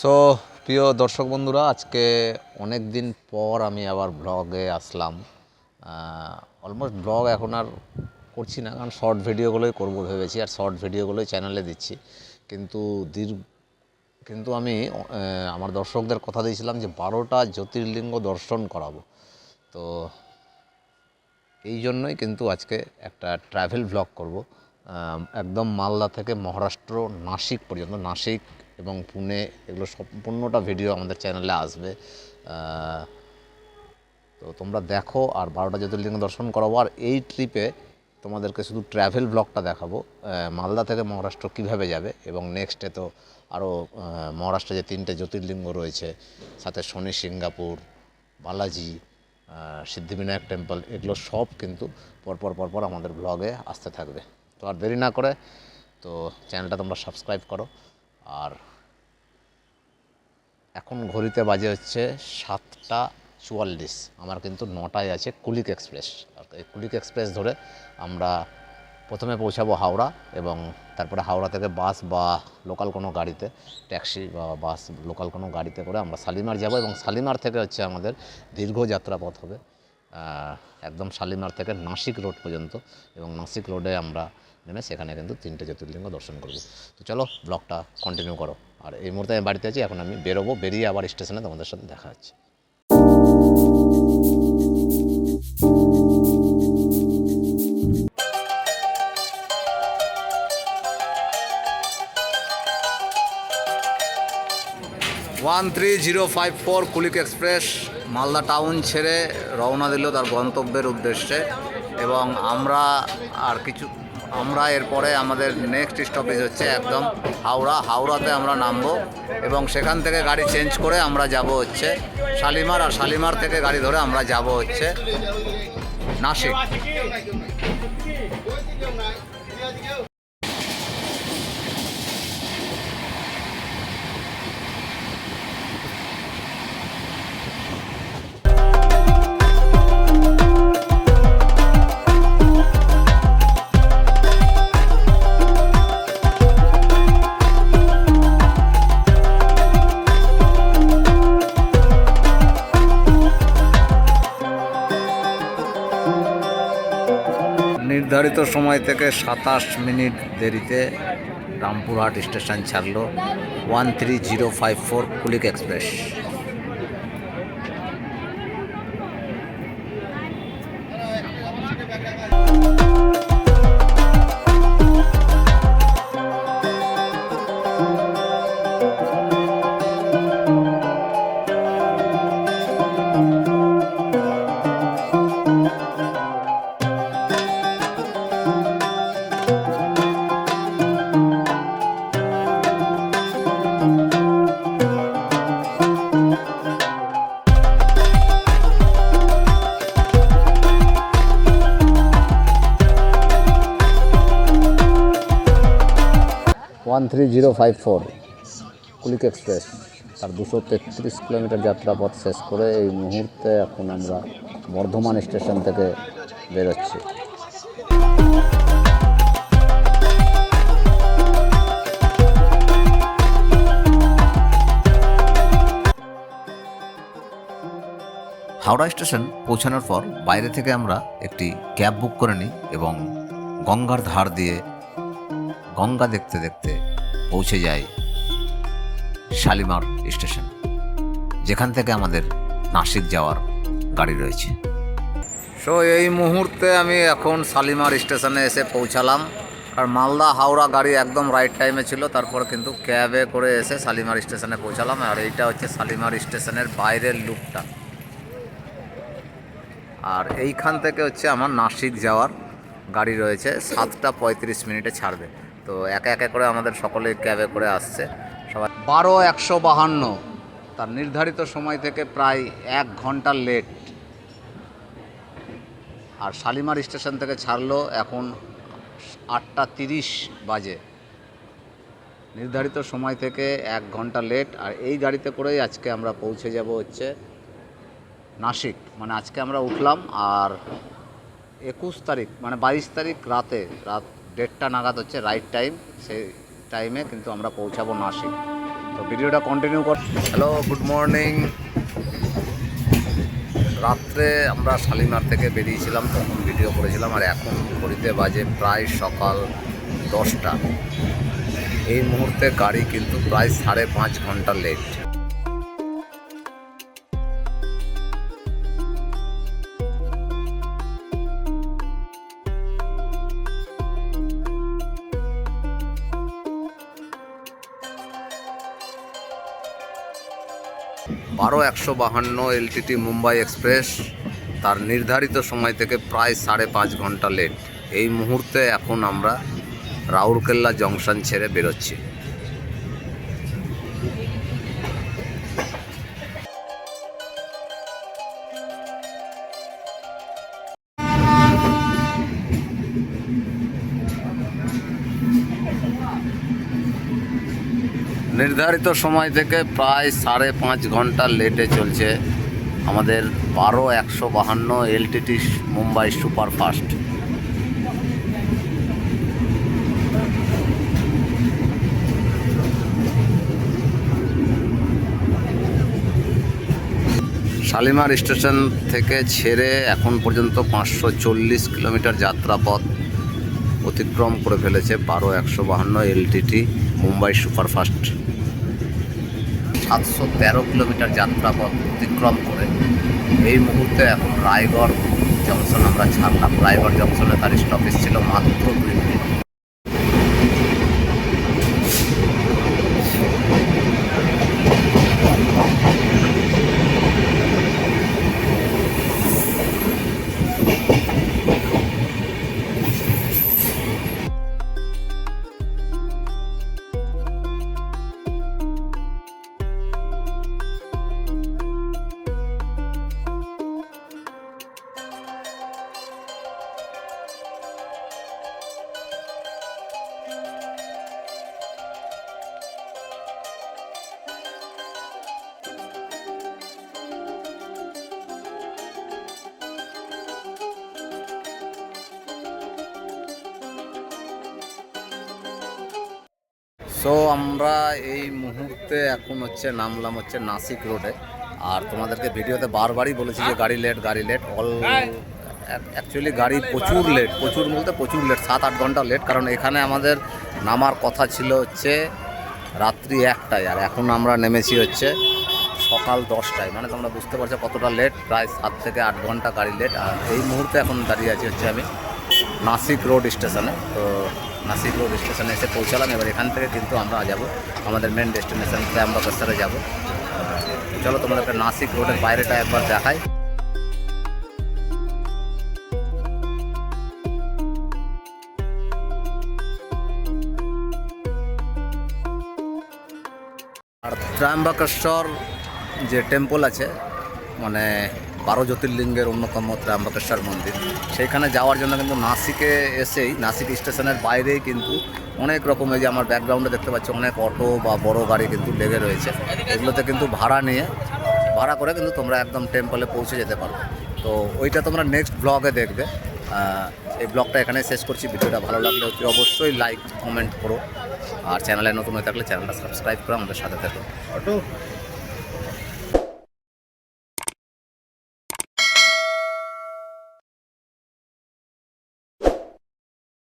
So প্রিয় দর্শক বন্ধুরা, আজকে অনেক দিন পর আমি আবার ব্লগে আসলাম। অলমোস্ট ব্লগ এখন আর করছি না, কারণ শর্ট ভিডিওগুলোই করবো ভেবেছি, আর শর্ট ভিডিওগুলোই চ্যানেলে দিচ্ছি। কিন্তু আমি আমার দর্শকদের কথা দিয়েছিলাম যে 12টা জ্যোতির্লিঙ্গ দর্শন করাবো। তো এই জন্যই কিন্তু আজকে একটা ট্রাভেল ব্লগ করব, একদম মালদা থেকে মহারাষ্ট্র নাসিক পর্যন্ত। নাসিক এবং পুনে এগুলো সম্পূর্ণটা ভিডিও আমাদের চ্যানেলে আসবে। তো তোমরা দেখো, আর 12টা জ্যোতির্লিঙ্গ দর্শন করাবো। আর এই ট্রিপে তোমাদেরকে শুধু ট্র্যাভেল ব্লগটা দেখাবো, মালদা থেকে মহারাষ্ট্র কীভাবে যাবে, এবং নেক্সটে তো আরও মহারাষ্ট্রে যে 3টে জ্যোতির্লিঙ্গ রয়েছে, সাথে শনি সিঙ্গাপুর, বালাজি, সিদ্ধিবিনায়ক টেম্পল, এগুলো সব কিন্তু পরপর আমাদের ব্লগে আসতে থাকবে। তো আর দেরি না করে তো চ্যানেলটা তোমরা সাবস্ক্রাইব করো। আর এখন ঘড়িতে বাজে হচ্ছে 7টা 44। আমার কিন্তু 9টায় আছে কুলিক এক্সপ্রেস। আর এই কুলিক এক্সপ্রেস ধরে আমরা প্রথমে পৌঁছাবো হাওড়া, এবং তারপরে হাওড়া থেকে বাস বা লোকাল কোনো গাড়িতে, ট্যাক্সি বা বাস, লোকাল কোনো গাড়িতে করে আমরা শালিমার যাব। এবং শালিমার থেকে হচ্ছে আমাদের দীর্ঘ যাত্রাপথ হবে, একদম শালিমার থেকে নাসিক রোড পর্যন্ত, এবং নাসিক রোডে আমরা নেমে সেখানে কিন্তু 3টে জ্যোতির্লিঙ্গ দর্শন করব। তো চলো ব্লগটা কন্টিনিউ করো। আর এই মুহূর্তে আমি বাড়িতে আছি, এখন আমি বেরোবো, বেরিয়ে আবার স্টেশনে তোমাদের সাথে দেখা হচ্ছে। 13054 কুলিক এক্সপ্রেস মালদা টাউন ছেড়ে রওনা দিল তার গন্তব্যের উদ্দেশ্যে। এবং আমরা এরপরে আমাদের নেক্সট স্টপেজ হচ্ছে একদম হাওড়াতে আমরা নামবো, এবং সেখান থেকে গাড়ি চেঞ্জ করে আমরা যাব হচ্ছে শালিমার, আর শালিমার থেকে গাড়ি ধরে আমরা যাব হচ্ছে নাসিক। নির্ধারিত সময় থেকে 27 মিনিট দেরিতে রামপুরহাট স্টেশন ছাড়লো 13054 Kulik express. One 3054 Kulik express তার 233 কিলোমিটার যাত্রাপথ শেষ করে এই মুহূর্তে এখন আমরা বর্ধমান স্টেশন থেকে বেরোচ্ছি। হাওড়া স্টেশন পৌঁছানোর পর বাইরে থেকে আমরা একটি ক্যাব বুক করে নিই, এবং গঙ্গার ধার দিয়ে গঙ্গা দেখতে দেখতে পৌঁছে যাই শালিমার স্টেশন, যেখান থেকে আমাদের নাসিক যাওয়ার গাড়ি রয়েছে। সো এই মুহূর্তে আমি এখন শালিমার স্টেশনে এসে পৌঁছালাম। আর মালদা হাওড়া গাড়ি একদম রাইট টাইমে ছিল, তারপর কিন্তু ক্যাবে করে এসে শালিমার স্টেশনে পৌঁছালাম। আর এইটা হচ্ছে শালিমার স্টেশনের বাইরের লুকটা, আর এইখান থেকে হচ্ছে আমার নাসিক যাওয়ার গাড়ি রয়েছে। 7টা 35 ছাড়বে। তো একে একে করে আমাদের সকলে ক্যাবে করে আসছে সবাই। 12152 তার নির্ধারিত সময় থেকে প্রায় 1 ঘন্টা লেট। আর শালিমার স্টেশন থেকে ছাড়লো এখন 8টা 30 বাজে, নির্ধারিত সময় থেকে 1 ঘন্টা লেট। আর এই গাড়িতে করেই আজকে আমরা পৌঁছে যাব হচ্ছে নাসিক। মানে আজকে আমরা উঠলাম, আর 21 তারিখ মানে 22 তারিখ রাত 1:30 নাগাদ হচ্ছে রাইট টাইম, সেই টাইমে কিন্তু আমরা পৌঁছাবো নাসিক। তো ভিডিওটা কন্টিনিউ কর। Hello, good morning. রাত্রে আমরা শালিমার থেকে বেরিয়েছিলাম, তখন ভিডিও করেছিলাম, আর এখন ঘড়িতে বাজে প্রায় সকাল 10টা। এই মুহূর্তে গাড়ি কিন্তু প্রায় 5.5 ঘন্টা লেট। 12-152 LTT মুম্বাই এক্সপ্রেস তার নির্ধারিত সময় থেকে প্রায় 5.5 ঘন্টা লেট। এই মুহূর্তে এখন আমরা রাউরকেল্লা জংশন ছেড়ে বেরোচ্ছি। নির্ধারিত সময় থেকে প্রায় 5.5 ঘন্টা লেটে চলছে আমাদের 12-152 LTT Mumbai superfast. Shalimar station থেকে ছেড়ে এখন পর্যন্ত 540 কিলোমিটার যাত্রাপথ অতিক্রম করে ফেলেছে 12-152 LTT মুম্বাই সুপারফাস্ট। 713 কিলোমিটার যাত্রাপথ অতিক্রম করে এই মুহূর্তে এখন রায়গড় জংশন আমরা ছাড়লাম। রায়গড় জংশনে তার স্টপেজ ছিল মাত্র 2 মিনিট। সো আমরা এই মুহূর্তে এখন নামলাম নাসিক রোডে। আর তোমাদেরকে ভিডিওতে বারবারই বলেছি যে গাড়ি লেট। অ্যাকচুয়ালি গাড়ি প্রচুর লেট, প্রচুর বলতে প্রচুর লেট, 7-8 ঘন্টা লেট। কারণ এখানে আমাদের নামার কথা ছিল রাত্রি 1টায়, আর এখন আমরা নেমেছি সকাল 10টায়। মানে তোমরা বুঝতে পারছো কতটা লেট, প্রায় 7 থেকে 8 ঘন্টা গাড়ি লেট। আর এই মুহূর্তে এখন দাঁড়িয়ে আছি আমি নাসিক রোড স্টেশনে। তো নাসিক রোড স্টেশনে এসে পৌঁছালাম। এবার এখান থেকে কিন্তু আমরা যাব আমাদের মেন ডেস্টিনেশন ত্র্যম্বকেশ্বরে যাব। চলো তোমাদেরকে নাসিক রোডের বাইরেটা একবার দেখাই। আর ত্র্যম্বকেশ্বর যে টেম্পল আছে, মানে 12 জ্যোতির্লিঙ্গের অন্যতম ত্র্যম্বকেশ্বর মন্দির, সেইখানে যাওয়ার জন্য কিন্তু নাসিকে এসেই নাসিক স্টেশনের বাইরেই কিন্তু অনেক রকমের, যে আমার ব্যাকগ্রাউন্ডে দেখতে পাচ্ছি অনেক অটো বা বড় গাড়ি কিন্তু লেগে রয়েছে। এগুলোতে কিন্তু ভাড়া করে কিন্তু তোমরা একদম টেম্পলে পৌঁছে যেতে পারো। তো ওইটা তোমরা নেক্সট ব্লগে দেখবে। এই ব্লগটা এখানে শেষ করছি। ভিডিওটা ভালো লাগলে অবশ্যই লাইক কমেন্ট করো, আর চ্যানেলে নতুন হয়ে থাকলে চ্যানেলটা সাবস্ক্রাইব করে আমাদের সাথে থাকো।